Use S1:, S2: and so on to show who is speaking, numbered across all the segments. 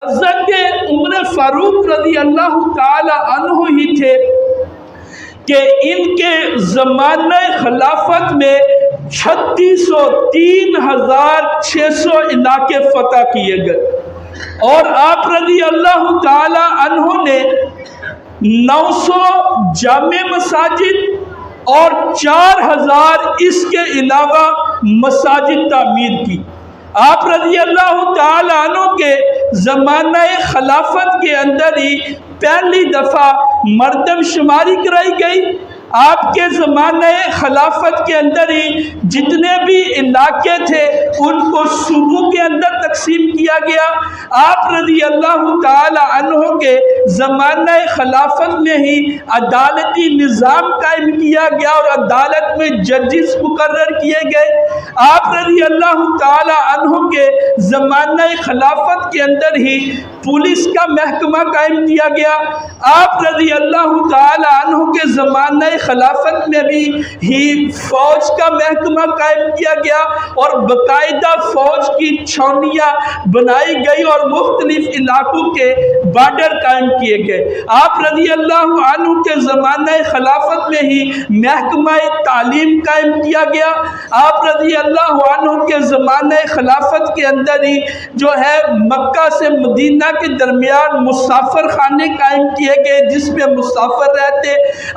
S1: حضرت عمر فاروق رضی اللہ تعالی عنہ ہی تھے کہ ان کے زمانہ خلافت میں 36,600 علاقے فتح کیے گئے، اور آپ رضی اللہ تعالی عنہ نے 900 جامع مساجد اور 4,000 اس کے علاوہ مساجد تعمیر کی۔ آپ رضی اللہ تعالی عنہ کے زمانہ خلافت کے اندر ہی پہلی دفعہ مردم شماری کرائی گئی۔ آپ کے زمانہ خلافت کے اندر ہی جتنے بھی علاقے تھے ان کو صوبوں کے اندر تقسیم کیا گیا۔ آپ رضی اللہ تعالی عنہ کے زمانہ خلافت میں ہی عدالتی نظام قائم کیا گیا اور عدالت میں ججز مقرر کیے گئے۔ آپ رضی اللہ تعالی عنہ کے زمانہ خلافت کے اندر ہی پولیس کا محکمہ قائم کیا گیا۔ آپ رضی اللہ تعالی عنہ کے زمانہ خلافت میں بھی فوج کا محکمہ قائم کیا گیا اور باقاعدہ فوج کی چھاؤنیاں بنائی گئی اور مختلف علاقوں کے بارڈر قائم کیے گئے۔ آپ رضی اللہ عنہ کے زمانہ خلافت میں ہی محکمہ تعلیم قائم کیا گیا۔ آپ رضی اللہ عنہ کے زمانہ خلافت کے اندر ہی جو ہے مکہ سے مدینہ کے درمیان مسافر خانے قائم کیے گئے جس میں مسافر رہتے۔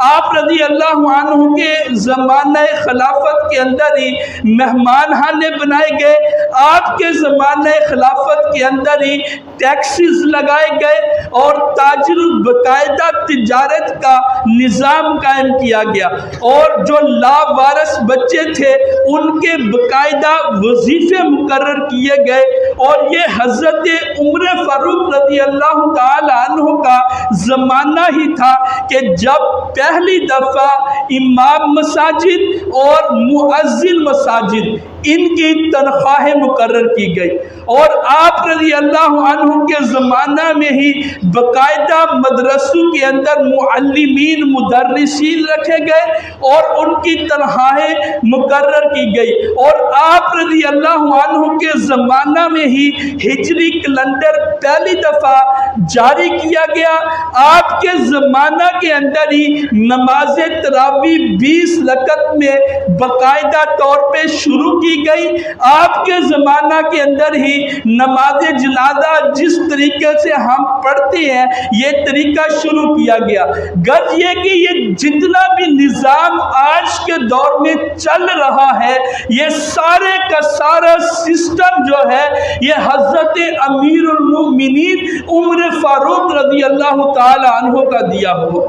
S1: آپ رضی اللہ عنہ کے زمانہ خلافت کے اندر ہی مہمان خانے بنائے گئے۔ آپ کے زمانہ خلافت کے اندر ہی ٹیکسز لگائے گئے اور تاجر باقاعدہ تجارت کا نظام قائم کیا گیا، اور جو لاوارث بچے تھے ان کے باقاعدہ وظیفے مقرر کیے گئے۔ اور یہ حضرت عمر فاروق رضی اللہ تعالی عنہ کا زمانہ ہی تھا کہ جب پہلی دفعہ امام مساجد اور مؤذن مساجد ان کی تنخواہیں مقرر کی گئی، اور آپ رضی اللہ عنہ کے زمانہ میں ہی باقاعدہ مدرسوں کے اندر معلمین مدرسین رکھے گئے اور ان کی تنخواہیں مقرر کی گئی۔ اور آپ رضی اللہ عنہ کے زمانہ میں ہی ہجری کیلنڈر پہلی دفعہ جاری کیا گیا۔ آپ کے زمانہ کے اندر ہی نماز تراویح 20 رکعت میں باقاعدہ طور پہ شروع کی گئی۔ آپ کے زمانہ کے اندر ہی نماز جنازہ جس طریقے سے ہم پڑھتے ہیں یہ طریقہ شروع کیا گیا۔ غرض یہ کہ یہ جتنا بھی نظام آج کے دور میں چل رہا ہے یہ سارے کا سارا سسٹم جو ہے یہ حضرت امیر المؤمنین عمر فاروق رضی اللہ تعالی عنہ کا دیا ہوا۔